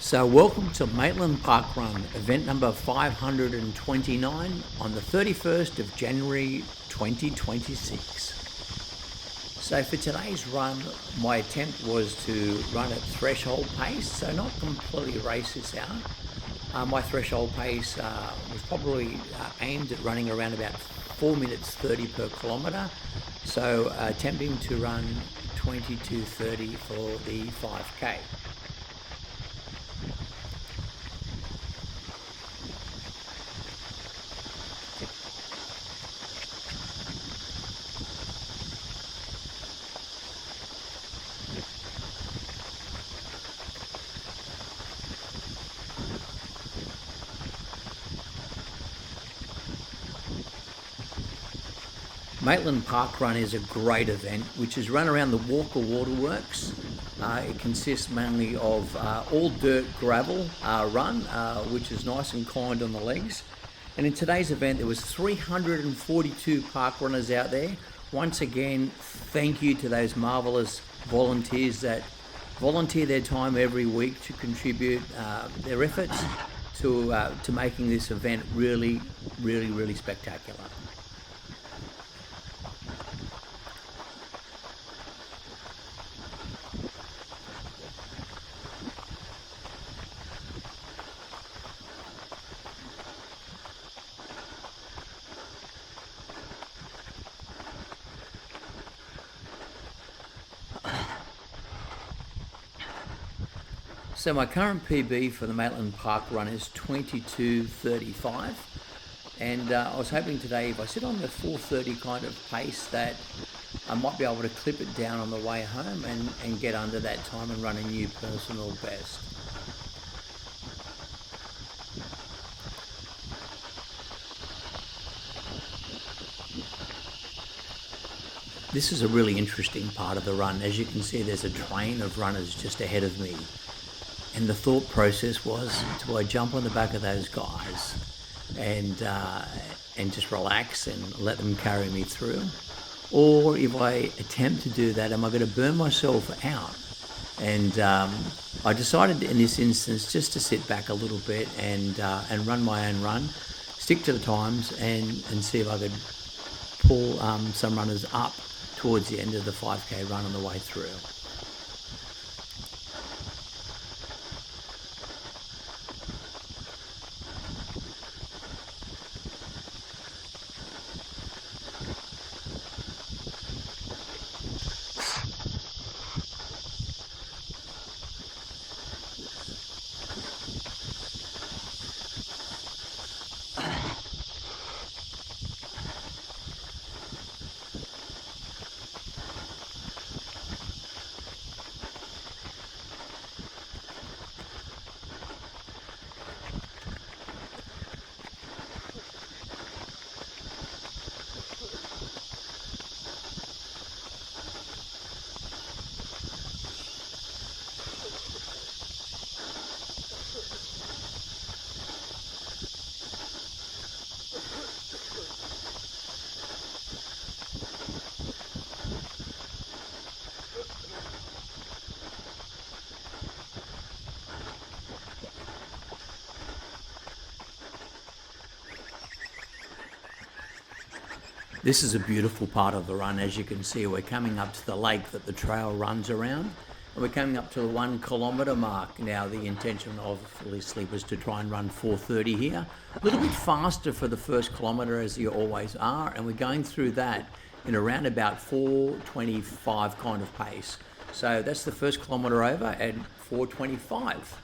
So welcome to Maitland ParkRun, event number 529 on the 31st of January 2026. So for today's run, my attempt was to run at threshold pace, so not completely race this out. My threshold pace was probably aimed at running around about 4 minutes 30 per kilometre, so attempting to run 22:30 for the 5k. Maitland ParkRun is a great event which is run around the Walker Waterworks. It consists mainly of all dirt gravel run, which is nice and kind on the legs. And in today's event there was 342 park runners out there. Once again, thank you to those marvellous volunteers that volunteer their time every week to contribute their efforts to making this event really spectacular. So my current PB for the Maitland ParkRun is 22:35, and I was hoping today if I sit on the 4:30 kind of pace that I might be able to clip it down on the way home and get under that time and run a new personal best. This is a really interesting part of the run. As you can see, there's a train of runners just ahead of me. And the thought process was, do I jump on the back of those guys and just relax and let them carry me through? Or if I attempt to do that, am I going to burn myself out? And I decided in this instance just to sit back a little bit and run my own run, stick to the times and see if I could pull some runners up towards the end of the 5k run on the way through. This is a beautiful part of the run. As you can see, we're coming up to the lake that the trail runs around, and we're coming up to the 1 kilometre mark. Now the intention obviously was to try and run 4:30 here, a little bit faster for the first kilometre as you always are, and we're going through that in around about 4:25 kind of pace. So that's the first kilometre over at 4:25.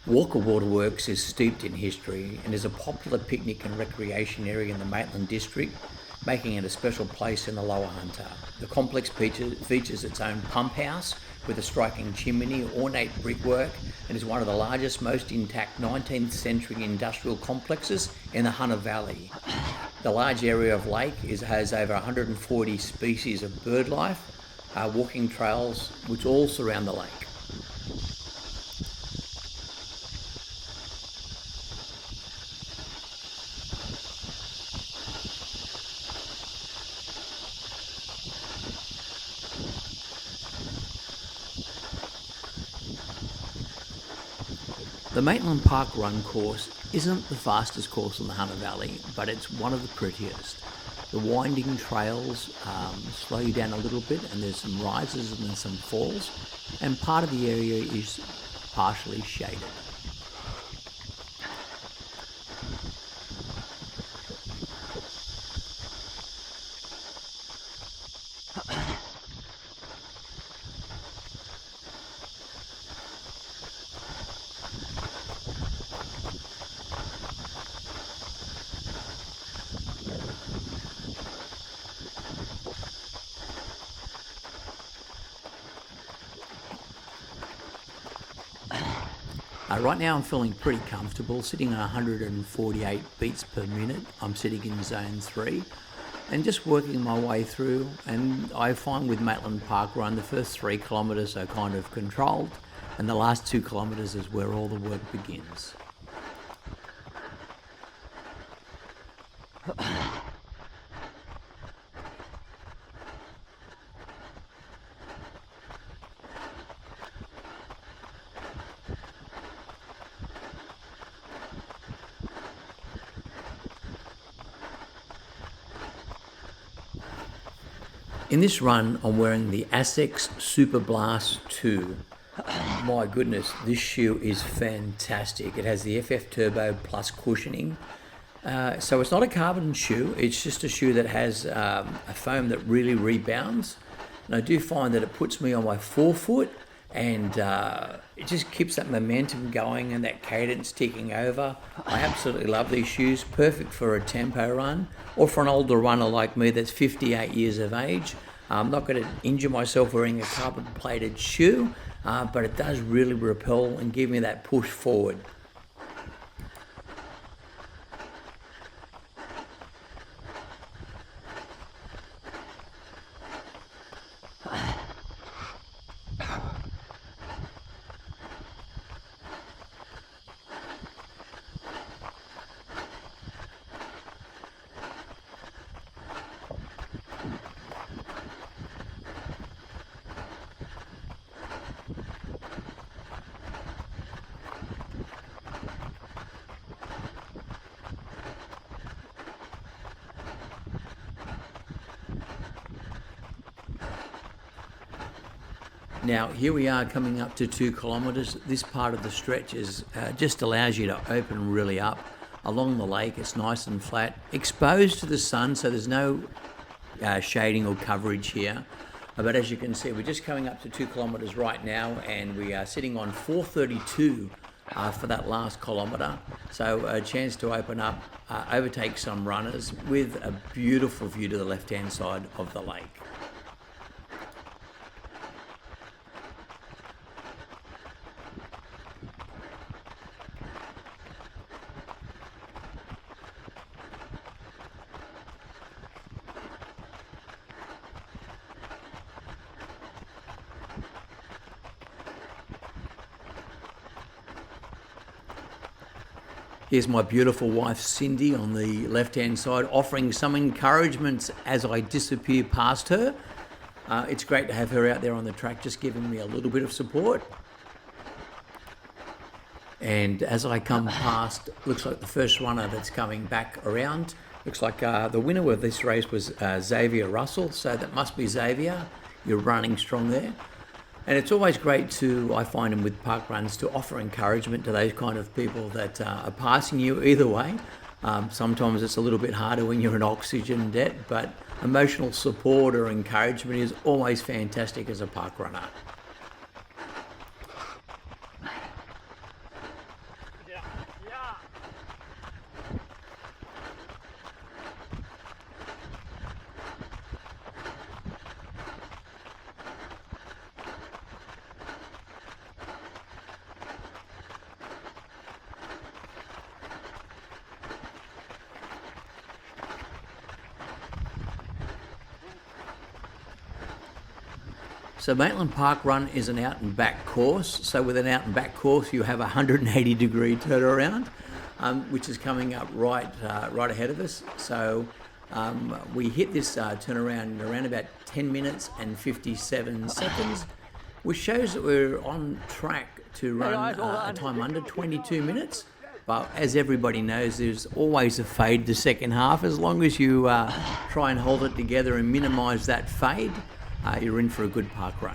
Walker Waterworks is steeped in history and is a popular picnic and recreation area in the Maitland district, making it a special place in the Lower Hunter. The complex features its own pump house with a striking chimney, ornate brickwork, and is one of the largest, most intact 19th century industrial complexes in the Hunter Valley. The large area of lake has over 140 species of bird life, walking trails which all surround the lake. The Maitland ParkRun course isn't the fastest course in the Hunter Valley, but it's one of the prettiest. The winding trails slow you down a little bit, and there's some rises and then some falls, and part of the area is partially shaded. Right now I'm feeling pretty comfortable, sitting at 148 beats per minute. I'm sitting in zone 3 and just working my way through, and I find with Maitland ParkRun the first 3 kilometres are kind of controlled and the last 2 kilometres is where all the work begins. In this run, I'm wearing the Asics Super Blast 2. My goodness, this shoe is fantastic. It has the FF Turbo Plus cushioning. So it's not a carbon shoe, it's just a shoe that has a foam that really rebounds. And I do find that it puts me on my forefoot, and it just keeps that momentum going and that cadence ticking over. I absolutely love these shoes, perfect for a tempo run or for an older runner like me that's 58 years of age. I'm not going to injure myself wearing a carbon plated shoe, but it does really repel and give me that push forward. Now here we are coming up to 2 kilometres. This part of the stretch is just allows you to open really up along the lake. It's nice and flat, exposed to the sun, so there's no shading or coverage here. But as you can see, we're just coming up to 2 kilometres right now, and we are sitting on 4:32 for that last kilometre. So a chance to open up, overtake some runners with a beautiful view to the left-hand side of the lake. Here's my beautiful wife Cindy on the left-hand side, offering some encouragement as I disappear past her. It's great to have her out there on the track, just giving me a little bit of support. And as I come past, looks like the first runner that's coming back around. Looks like the winner of this race was Xavier Russell, so that must be Xavier. You're running strong there. And it's always great to, I find, with park runs, to offer encouragement to those kind of people that are passing you either way. Sometimes it's a little bit harder when you're in oxygen debt, but emotional support or encouragement is always fantastic as a park runner. So Maitland ParkRun is an out and back course. So with an out and back course, you have a 180 degree turnaround, which is coming up right ahead of us. So we hit this turnaround in around about 10 minutes and 57 seconds, which shows that we're on track to run a time under 22 minutes. But as everybody knows, there's always a fade the second half. As long as you try and hold it together and minimise that fade, you're in for a good park run.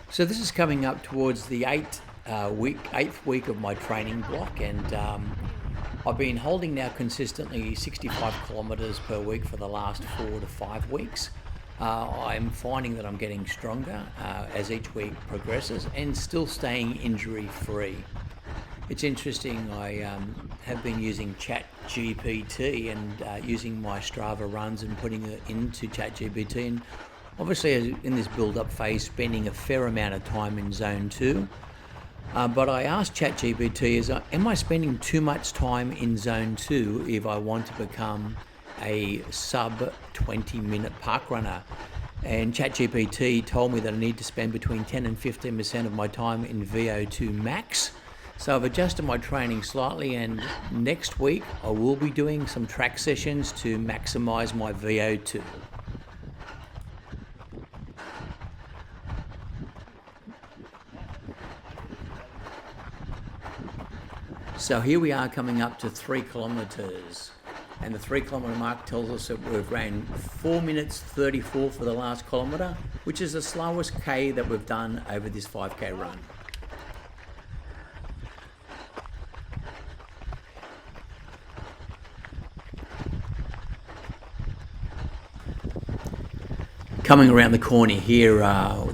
So this is coming up towards the eighth week of my training block, and I've been holding now consistently 65 kilometres per week for the last 4 to 5 weeks. I'm finding that I'm getting stronger as each week progresses and still staying injury free. It's interesting, I have been using ChatGPT and using my Strava runs and putting it into ChatGPT, and obviously in this build-up phase spending a fair amount of time in zone 2. But I asked ChatGPT, am I spending too much time in zone 2 if I want to become a sub 20 minute park runner? And ChatGPT told me that I need to spend between 10 and 15% of my time in VO2 max. So I've adjusted my training slightly, and next week I will be doing some track sessions to maximize my VO2. So here we are coming up to 3 kilometres, and the 3 kilometre mark tells us that we've ran 4 minutes 34 for the last kilometre, which is the slowest K that we've done over this 5K run. Coming around the corner here,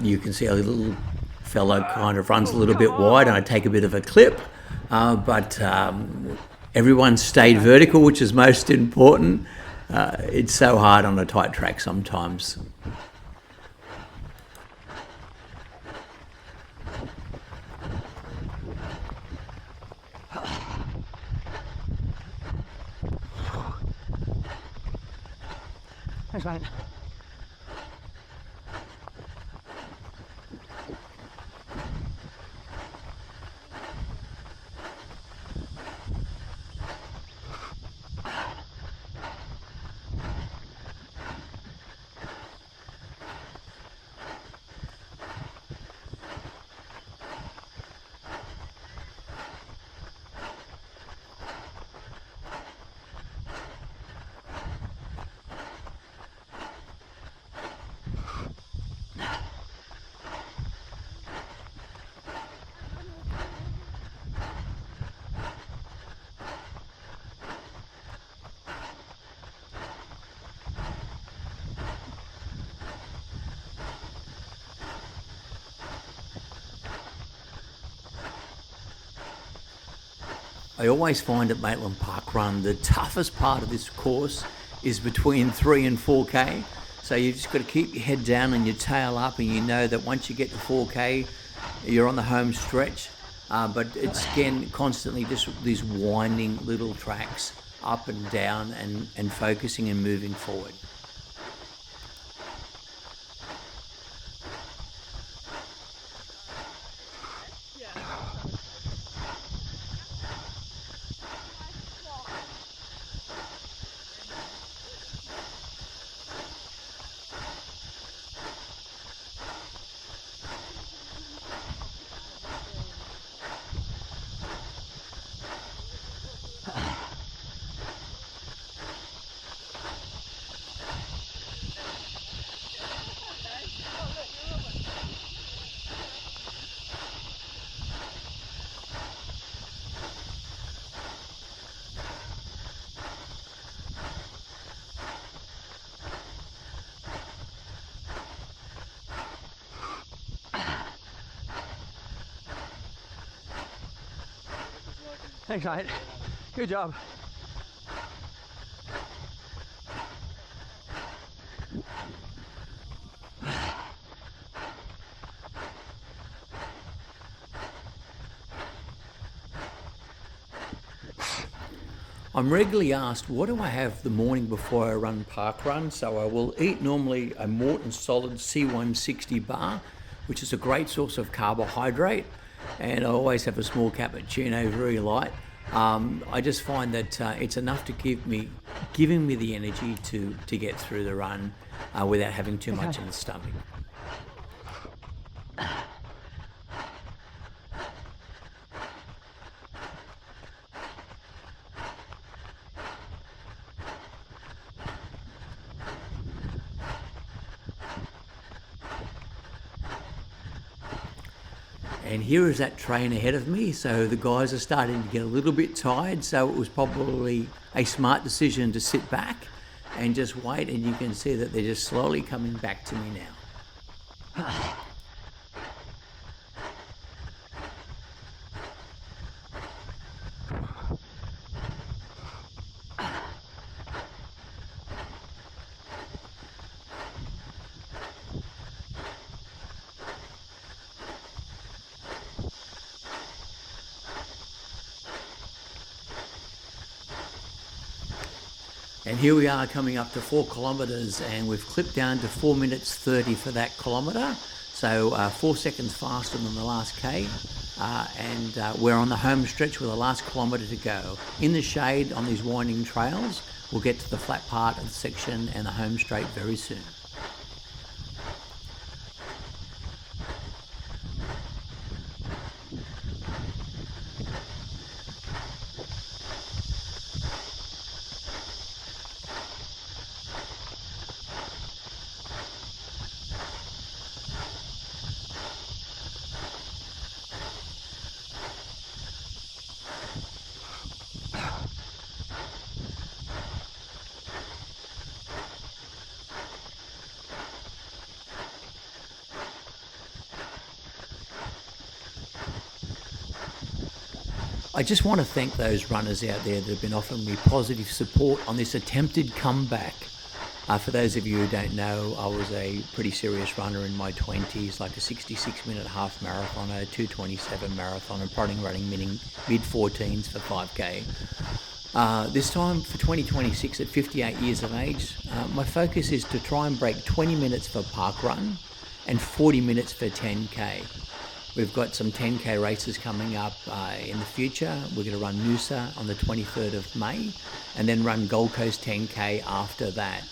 you can see a little fellow kind of runs a little bit wide, and I take a bit of a clip. But everyone stayed vertical, which is most important. It's so hard on a tight track sometimes. Thanks, mate. I always find at Maitland ParkRun the toughest part of this course is between 3 and 4K. So you just got to keep your head down and your tail up, and you know that once you get to 4K, you're on the home stretch. But it's again constantly just these winding little tracks up and down and focusing and moving forward. Thanks, mate. Good job. I'm regularly asked, what do I have the morning before I run park run? So I will eat normally a Morton Solid C160 bar, which is a great source of carbohydrate, and I always have a small cappuccino, very light. I just find that it's enough to giving me the energy to get through the run without having too much in the stomach. And here is that train ahead of me, so the guys are starting to get a little bit tired, so it was probably a smart decision to sit back and just wait, and you can see that they're just slowly coming back to me now. And here we are coming up to 4 kilometres, and we've clipped down to 4 minutes 30 for that kilometre. So 4 seconds faster than the last K. And we're on the home stretch with the last kilometre to go. In the shade on these winding trails, we'll get to the flat part of the section and the home straight very soon. I just want to thank those runners out there that have been offering me positive support on this attempted comeback. For those of you who don't know, I was a pretty serious runner in my 20s, like a 66-minute half marathon, a 2:27 marathon, and probably running mid-14s for 5K. This time for 2026 at 58 years of age, my focus is to try and break 20 minutes for park run and 40 minutes for 10K. We've got some 10K races coming up in the future. We're going to run Noosa on the 23rd of May and then run Gold Coast 10K after that.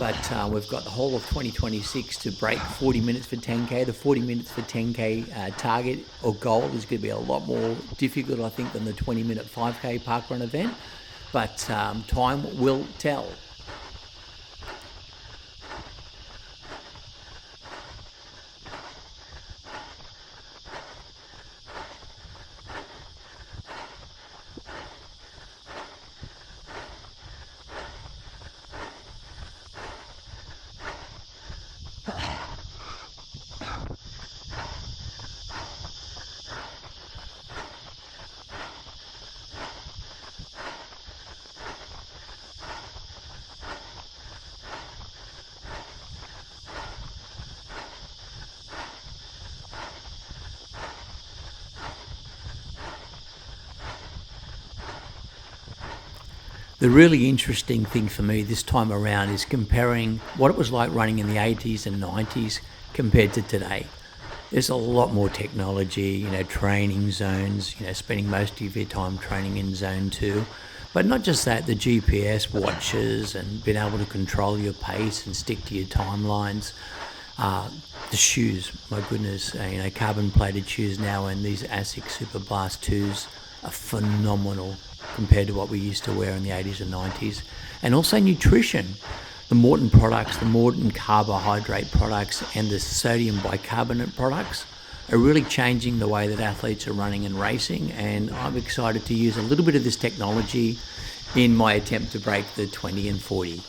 But we've got the whole of 2026 to break 40 minutes for 10K. The 40 minutes for 10K target or goal is going to be a lot more difficult, I think, than the 20-minute 5K parkrun event. But time will tell. The really interesting thing for me this time around is comparing what it was like running in the 80s and 90s compared to today. There's a lot more technology, training zones, spending most of your time training in zone 2. But not just that, the GPS watches and being able to control your pace and stick to your timelines. The shoes, my goodness, carbon plated shoes now, and these Asics Super Blast 2s are phenomenal compared to what we used to wear in the 80s and 90s. And also nutrition. The Morton products, the Morton carbohydrate products and the sodium bicarbonate products are really changing the way that athletes are running and racing, and I'm excited to use a little bit of this technology in my attempt to break the 20 and 40.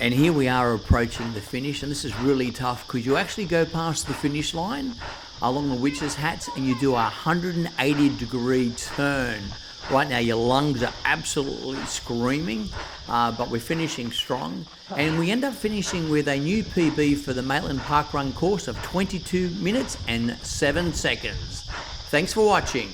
And here we are approaching the finish, and this is really tough because you actually go past the finish line along the witches' hats and you do a 180-degree turn. Right now your lungs are absolutely screaming, but we're finishing strong. And we end up finishing with a new PB for the Maitland ParkRun course of 22 minutes and 7 seconds. Thanks for watching.